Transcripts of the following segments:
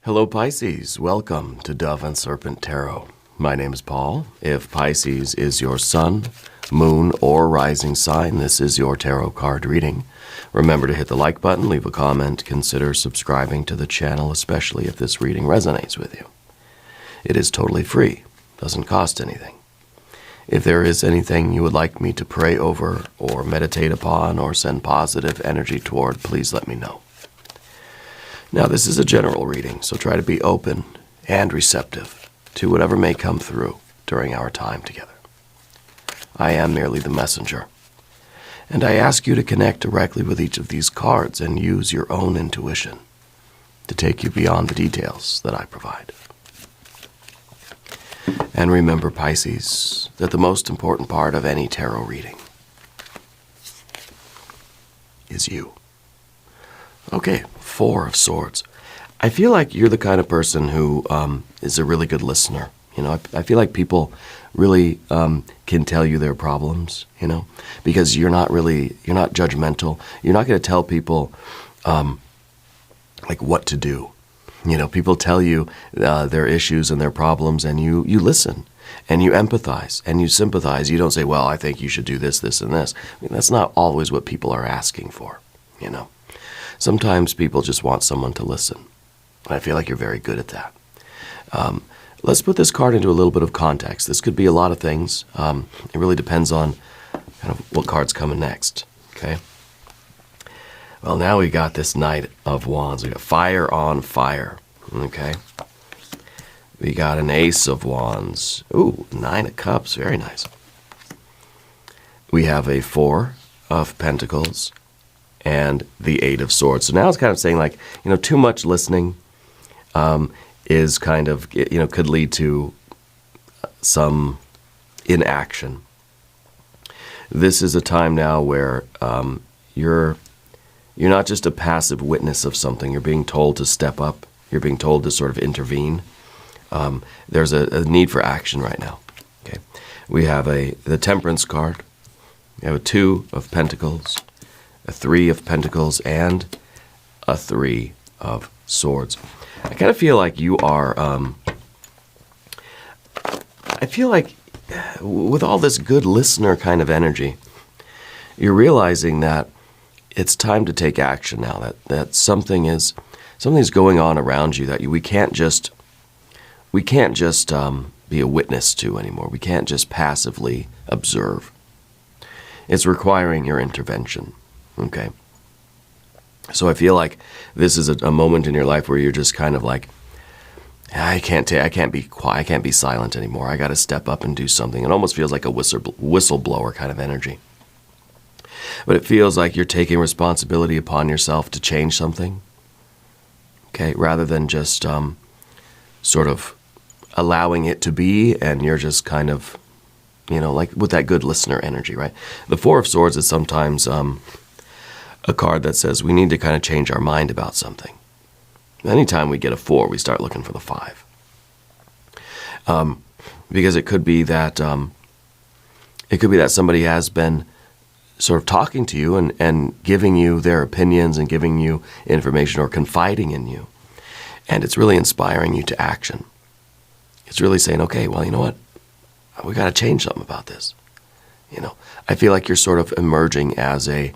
Hello Pisces, welcome to Dove and Serpent Tarot. My name is Paul. If Pisces is your sun, moon, or rising sign, this is your tarot card reading. Remember to hit the like button, leave a comment, consider subscribing to the channel, especially if this reading resonates with you. It is totally free, doesn't cost anything. If there is anything you would like me to pray over or meditate upon or send positive energy toward, please let me know. Now, this is a general reading, so try to be open and receptive to whatever may come through during our time together. I am merely the messenger, and I ask you to connect directly with each of these cards and use your own intuition to take you beyond the details that I provide. And remember, Pisces, that the most important part of any tarot reading is you. Okay, Four of Swords. I feel like you're the kind of person who is a really good listener. You know, I feel like people really can tell you their problems, you know, because you're not judgmental. You're not going to tell people like what to do. You know, people tell you their issues and their problems, and you listen, and you empathize, and you sympathize. You don't say, well, I think you should do this, this, and this. I mean, that's not always what people are asking for, you know. Sometimes people just want someone to listen. And I feel like you're very good at that. Let's put this card into a little bit of context. This could be a lot of things. It really depends on kind of what card's coming next, okay? Well, now we got this Knight of Wands. We got fire on fire, okay? We got an Ace of Wands. Ooh, Nine of Cups, very nice. We have a Four of Pentacles and the Eight of Swords. So now it's kind of saying, like, you know, too much listening is kind of, you know, could lead to some inaction. This is a time now where you're not just a passive witness of something. You're being told to step up. You're being told to sort of intervene. There's a need for action right now. Okay, we have the Temperance card. We have a Two of Pentacles, a Three of Pentacles, and a Three of Swords. I kind of feel like you are, I feel like with all this good listener kind of energy, you're realizing that it's time to take action now, that something's going on around you that we can't just be a witness to anymore. We can't just passively observe. It's requiring your intervention. Okay, so I feel like this is a moment in your life where you're just kind of like, I can't be quiet, I can't be silent anymore. I got to step up and do something. It almost feels like a whistleblower kind of energy. But it feels like you're taking responsibility upon yourself to change something. Okay, rather than just sort of allowing it to be, and you're just kind of, you know, like with that good listener energy, right? The Four of Swords is sometimes a card that says we need to kind of change our mind about something. Anytime we get a Four, we start looking for the Five. Because it could be that somebody has been sort of talking to you and giving you their opinions and giving you information or confiding in you. And it's really inspiring you to action. It's really saying, okay, well, you know what? We got to change something about this. You know, I feel like you're sort of emerging as a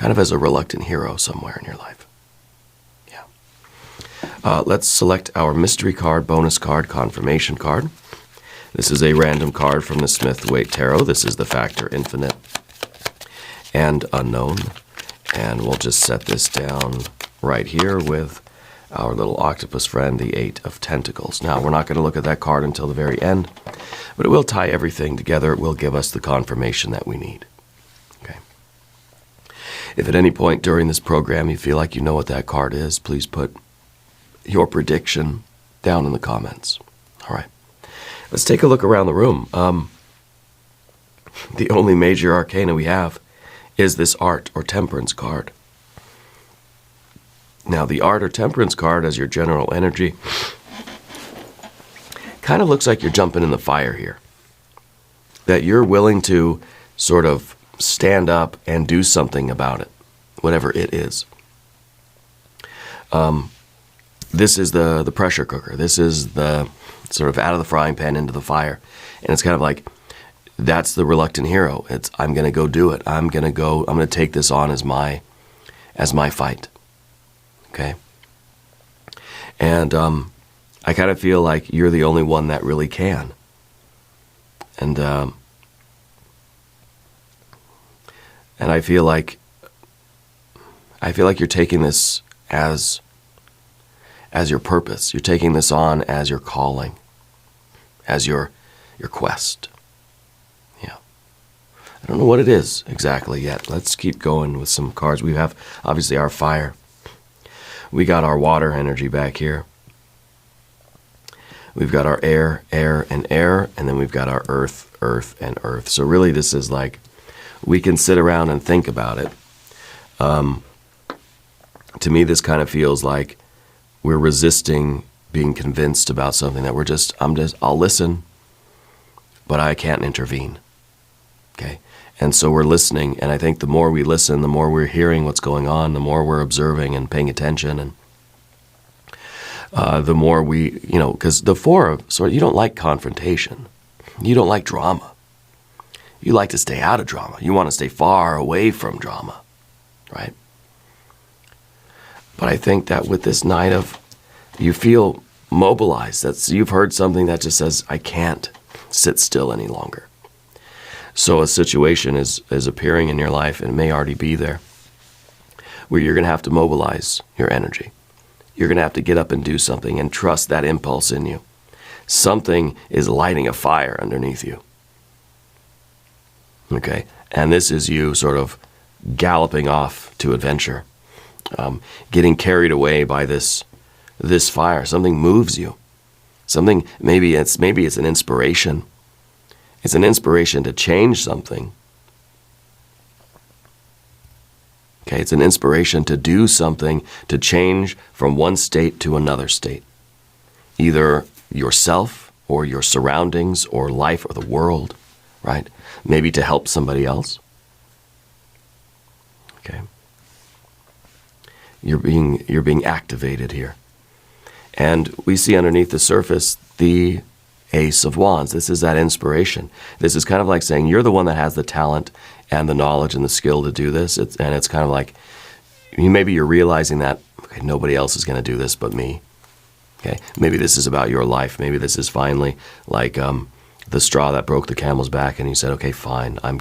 reluctant hero somewhere in your life. Yeah. Let's select our mystery card, bonus card, confirmation card. This is a random card from the Smith-Waite Tarot. This is the factor infinite and unknown. And we'll just set this down right here with our little octopus friend, the Eight of Tentacles. Now, we're not going to look at that card until the very end, but it will tie everything together. It will give us the confirmation that we need. Okay. If at any point during this program you feel like you know what that card is, please put your prediction down in the comments. All right. Let's take a look around the room. The only major arcana we have is this Art or Temperance card. Now, the Art or Temperance card as your general energy kind of looks like you're jumping in the fire here. That you're willing to sort of stand up and do something about it, whatever it is. this is the pressure cooker. This is the sort of out of the frying pan into the fire. And it's kind of like, that's the reluctant hero. It's, I'm going to go do it. I'm going to take this on as my fight. Okay? And I kind of feel like you're the only one that really can. And I feel like you're taking this as your purpose. You're taking this on as your calling, as your quest. Yeah. I don't know what it is exactly yet. Let's keep going with some cards. We have, obviously, our fire. We got our water energy back here. We've got our air, and then we've got our earth, and earth. So really this is like, we can sit around and think about it. To me, this kind of feels like we're resisting being convinced about something that I'll listen, but I can't intervene. Okay? And so we're listening, and I think the more we listen, the more we're hearing what's going on, the more we're observing and paying attention, and the more we, because the Four of Swords, you don't like confrontation. You don't like drama. You like to stay out of drama. You want to stay far away from drama, right? But I think that with this Knight of, you feel mobilized. You've heard something that just says, I can't sit still any longer. So a situation is appearing in your life, and it may already be there, where you're going to have to mobilize your energy. You're going to have to get up and do something and trust that impulse in you. Something is lighting a fire underneath you. Okay? And this is you sort of galloping off to adventure, getting carried away by this fire. Something moves you. Something, maybe it's an inspiration. It's an inspiration to change something. Okay, it's an inspiration to do something, to change from one state to another state. Either yourself or your surroundings or life or the world, right? Maybe to help somebody else. Okay. You're being activated here. And we see underneath the surface the Ace of Wands. This is that inspiration. This is kind of like saying you're the one that has the talent and the knowledge and the skill to do this. And it's kind of like, maybe you're realizing that, okay, nobody else is going to do this but me. Okay, maybe this is about your life. Maybe this is finally like the straw that broke the camel's back, and you said, okay, fine, I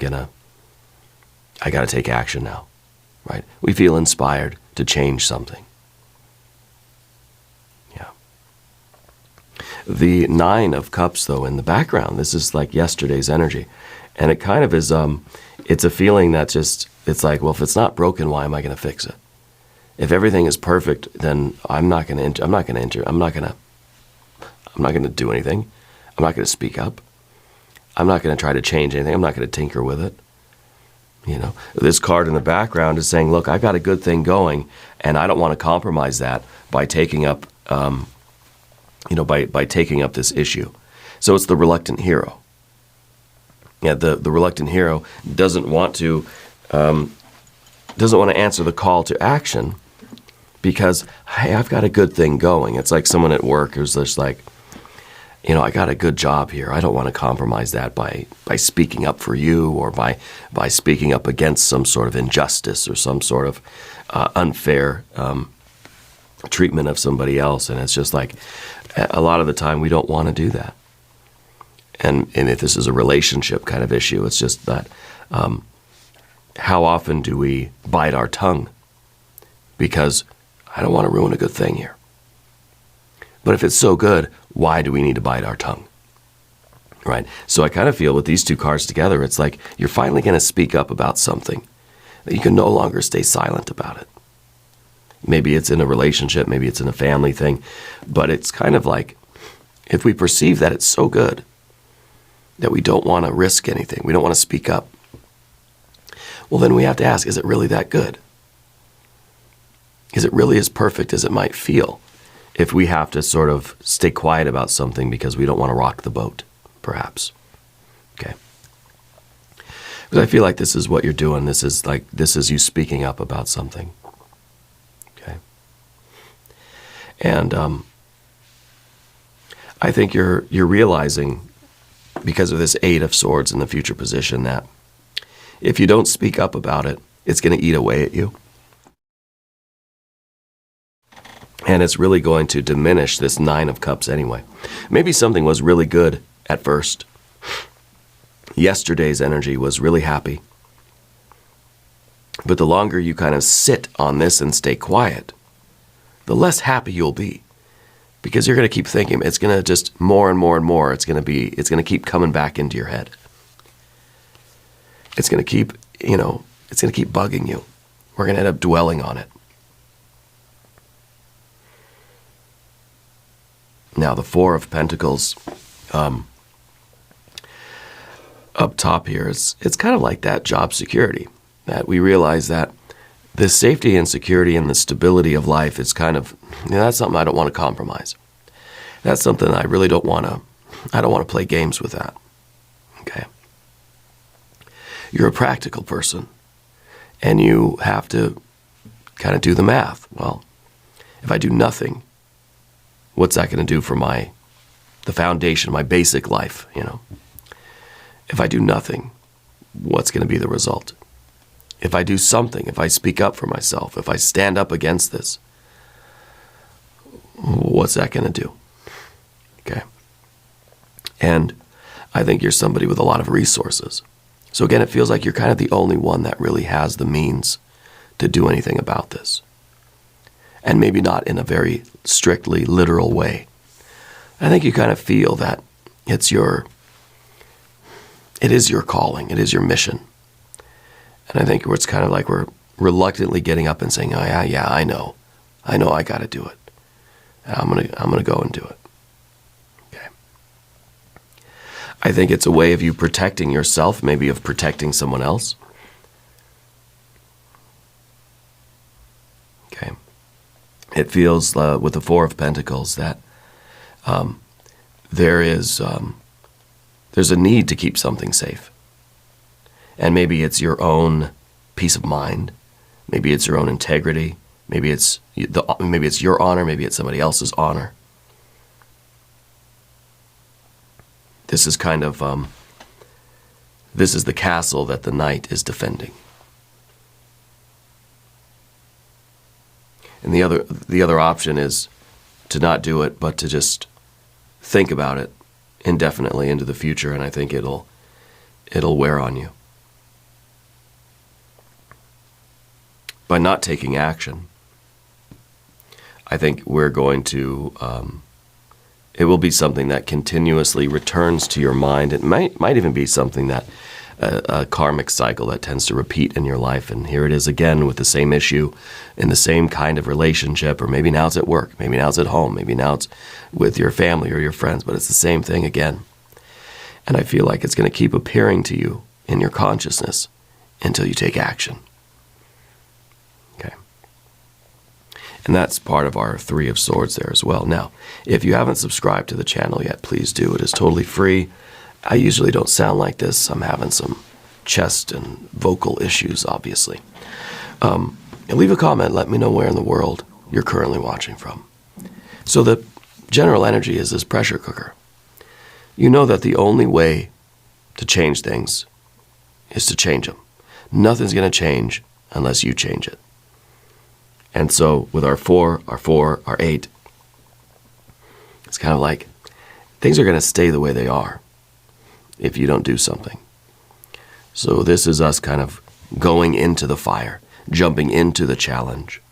got to take action now, right? We feel inspired to change something. Yeah. The Nine of Cups, though, in the background, this is like yesterday's energy. And it kind of is, it's a feeling that just, it's like, well, if it's not broken, why am I going to fix it? If everything is perfect, then I'm not going to do anything. I'm not going to speak up. I'm not going to try to change anything. I'm not going to tinker with it. This card in the background is saying, look, I got a good thing going, and I don't want to compromise that by taking up, by taking up this issue. So it's the reluctant hero. Yeah, the reluctant hero doesn't want to answer the call to action because, hey, I've got a good thing going. It's like someone at work who's just like, I got a good job here. I don't want to compromise that by speaking up for you or by speaking up against some sort of injustice or some sort of unfair treatment of somebody else. And it's just like, a lot of the time we don't want to do that. And if this is a relationship kind of issue, it's just that how often do we bite our tongue? Because I don't want to ruin a good thing here. But if it's so good, why do we need to bite our tongue? Right? So I kind of feel with these two cards together, it's like you're finally going to speak up about something that you can no longer stay silent about it. Maybe it's in a relationship, maybe it's in a family thing, but it's kind of like if we perceive that it's so good that we don't want to risk anything, we don't want to speak up, well, then we have to ask, is it really that good? Is it really as perfect as it might feel if we have to sort of stay quiet about something because we don't want to rock the boat, perhaps? Okay. Because I feel like this is what you're doing. This is you speaking up about something. Okay. And I think you're realizing, because of this Eight of Swords in the future position, that if you don't speak up about it, it's going to eat away at you. And it's really going to diminish this Nine of Cups anyway. Maybe something was really good at first. Yesterday's energy was really happy. But the longer you kind of sit on this and stay quiet, the less happy you'll be. Because you're going to keep thinking, it's going to just more and more and more, it's going to keep coming back into your head. It's going to keep, it's going to keep bugging you. We're going to end up dwelling on it. Now, the Four of Pentacles up top here, it's kind of like that job security, that we realize that the safety and security and the stability of life is kind of, that's something I don't want to compromise. That's something I really don't want to play games with that. Okay. You're a practical person, and you have to kind of do the math. Well, if I do nothing, what's that going to do for the foundation, my basic life, If I do nothing, what's going to be the result? If I do something, if I speak up for myself, if I stand up against this, what's that going to do? Okay. And I think you're somebody with a lot of resources. So again, it feels like you're kind of the only one that really has the means to do anything about this. And maybe not in a very strictly literal way. I think you kind of feel that it is your calling, it is your mission. And I think it's kind of like we're reluctantly getting up and saying, oh yeah, I know I got to do it. And I'm gonna go and do it. Okay. I think it's a way of you protecting yourself, maybe of protecting someone else. Okay. It feels with the Four of Pentacles that there's a need to keep something safe. And maybe it's your own peace of mind. Maybe it's your own integrity. Maybe it's your honor. Maybe it's somebody else's honor. This is kind of this is the castle that the knight is defending. And the other option is to not do it, but to just think about it indefinitely into the future, and I think it'll wear on you. By not taking action, I think we're going to, it will be something that continuously returns to your mind. It might even be something that, a karmic cycle that tends to repeat in your life. And here it is again with the same issue in the same kind of relationship, or maybe now it's at work, maybe now it's at home, maybe now it's with your family or your friends, but it's the same thing again. And I feel like it's going to keep appearing to you in your consciousness until you take action. Okay. And that's part of our Three of Swords there as well. Now, if you haven't subscribed to the channel yet, please do. It is totally free. I usually don't sound like this. I'm having some chest and vocal issues, obviously. Leave a comment. Let me know where in the world you're currently watching from. So the general energy is this pressure cooker. You know that the only way to change things is to change them. Nothing's going to change unless you change it. And so with our 4, our 8, it's kind of like things are going to stay the way they are if you don't do something. So this is us kind of going into the fire, jumping into the challenge,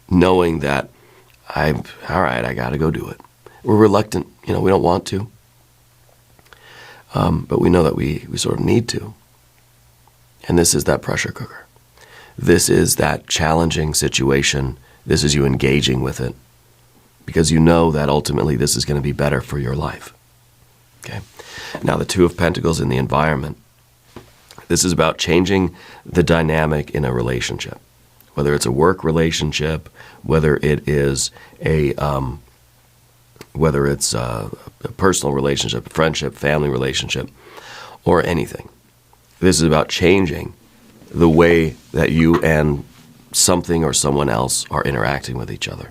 knowing that all right, I got to go do it. We're reluctant, we don't want to, but we know that we sort of need to. And this is that pressure cooker. This is that challenging situation. This is you engaging with it because you know that ultimately this is going to be better for your life. Okay. Now the Two of Pentacles in the environment. This is about changing the dynamic in a relationship, whether it's a work relationship, whether it is a personal relationship, friendship, family relationship, or anything. This is about changing the way that you and something or someone else are interacting with each other.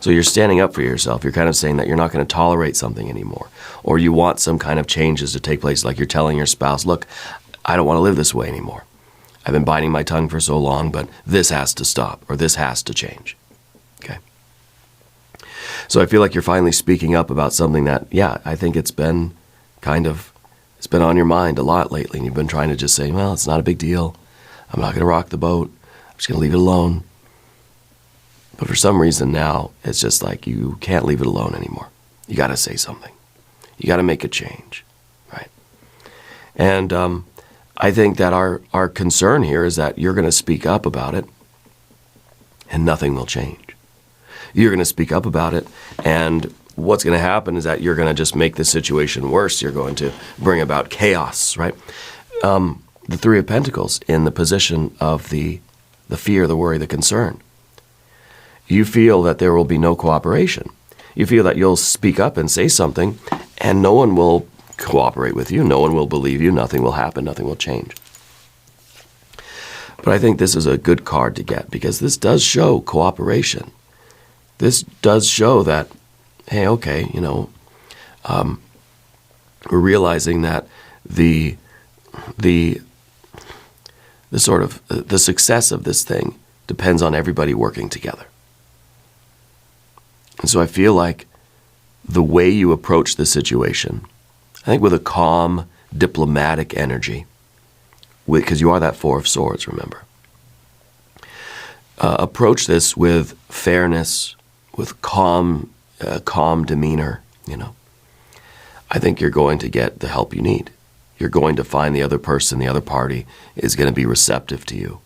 So you're standing up for yourself. You're kind of saying that you're not going to tolerate something anymore, or you want some kind of changes to take place, like you're telling your spouse, look, I don't want to live this way anymore. I've been biting my tongue for so long, but this has to stop, or this has to change. Okay. So I feel like you're finally speaking up about something that, yeah, I think it's been on your mind a lot lately, and you've been trying to just say, well, it's not a big deal. I'm not going to rock the boat. I'm just going to leave it alone. But for some reason now, it's just like you can't leave it alone anymore. You got to say something. You got to make a change, right? And I think that our concern here is that you're going to speak up about it, and nothing will change. You're going to speak up about it, and what's going to happen is that you're going to just make the situation worse. You're going to bring about chaos, right? The Three of Pentacles in the position of the fear, the worry, the concern. You feel that there will be no cooperation. You feel that you'll speak up and say something, and no one will cooperate with you. No one will believe you. Nothing will happen. Nothing will change. But I think this is a good card to get, because this does show cooperation. This does show that, hey, okay, we're realizing that the success of this thing depends on everybody working together. And so I feel like the way you approach the situation, I think with a calm, diplomatic energy, because you are that Four of Swords, remember. Approach this with fairness, with calm demeanor, I think you're going to get the help you need. You're going to find the other person, the other party, is going to be receptive to you,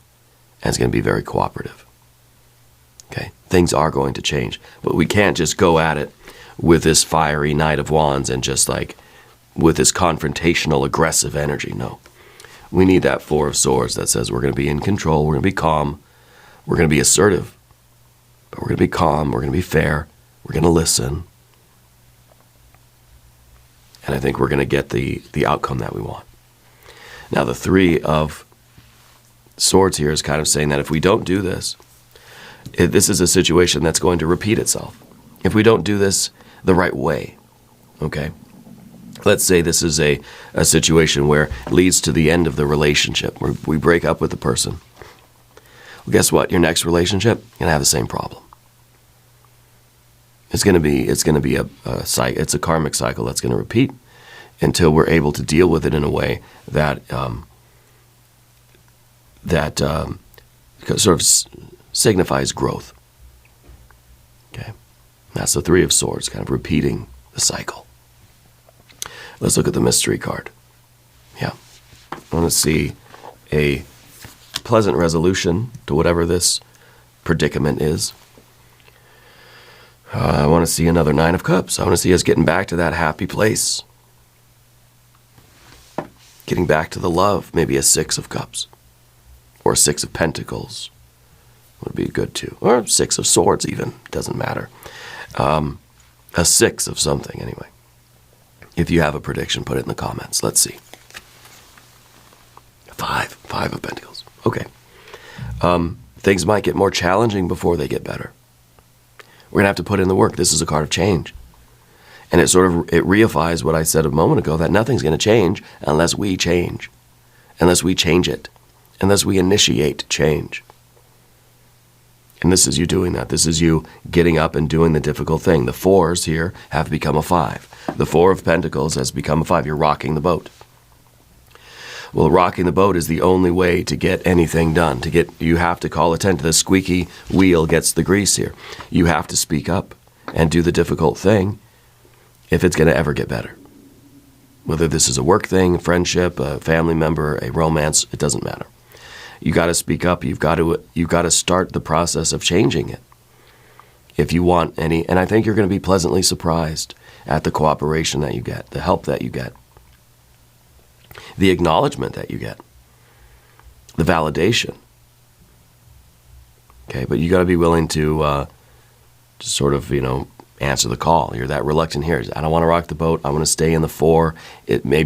and is going to be very cooperative. Okay? Things are going to change, but we can't just go at it with this fiery Knight of Wands and just like with this confrontational, aggressive energy. No. We need that Four of Swords that says we're going to be in control, we're going to be calm, we're going to be assertive, but we're going to be calm, we're going to be fair, we're going to listen. And I think we're going to get the outcome that we want. Now, the Three of Swords here is kind of saying that if we don't do this, this is a situation that's going to repeat itself. If we don't do this the right way, okay? Let's say this is a situation where it leads to the end of the relationship, where we break up with the person. Well, guess what? Your next relationship, you're going to have the same problem. It's going to be it's a karmic cycle that's going to repeat until we're able to deal with it in a way that sort of signifies growth. Okay, that's the Three of Swords, kind of repeating the cycle. Let's look at the mystery card. Yeah, I want to see a pleasant resolution to whatever this predicament is. I want to see another Nine of Cups. I want to see us getting back to that happy place. Getting back to the love. Maybe a Six of Cups. Or a Six of Pentacles. Would be good too. Or Six of Swords even. Doesn't matter. A six of something anyway. If you have a prediction, put it in the comments. Let's see. Five of Pentacles. Okay. Things might get more challenging before they get better. We're going to have to put in the work. This is a card of change. And it reifies what I said a moment ago, that nothing's going to change unless we change. Unless we change it. Unless we initiate change. And this is you doing that. This is you getting up and doing the difficult thing. The fours here have become a five. The Four of Pentacles has become a five. You're rocking the boat. Well, rocking the boat is the only way to get anything done. You have to call attention. The squeaky wheel gets the grease here. You have to speak up and do the difficult thing if it's going to ever get better. Whether this is a work thing, a friendship, a family member, a romance, it doesn't matter. You got to speak up. You've got to start the process of changing it. If you want any, and I think you're going to be pleasantly surprised at the cooperation that you get, the help that you get, the acknowledgement that you get, the validation. Okay, but you got to be willing to sort of, answer the call. You're that reluctant here. I don't want to rock the boat. I want to stay in the four. It may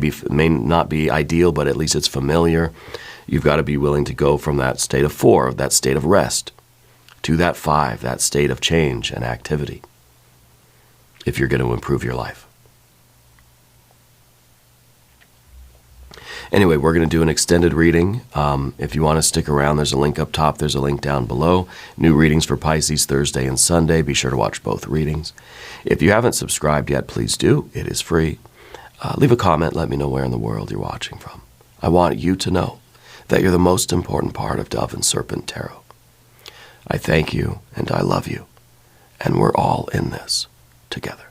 not be ideal, but at least it's familiar. You've got to be willing to go from that state of four, that state of rest, to that 5, that state of change and activity, if you're going to improve your life. Anyway, we're going to do an extended reading. If you want to stick around, there's a link up top. There's a link down below. New readings for Pisces Thursday and Sunday. Be sure to watch both readings. If you haven't subscribed yet, please do. It is free. Leave a comment. Let me know where in the world you're watching from. I want you to know that you're the most important part of Dove and Serpent Tarot. I thank you and I love you. And we're all in this together.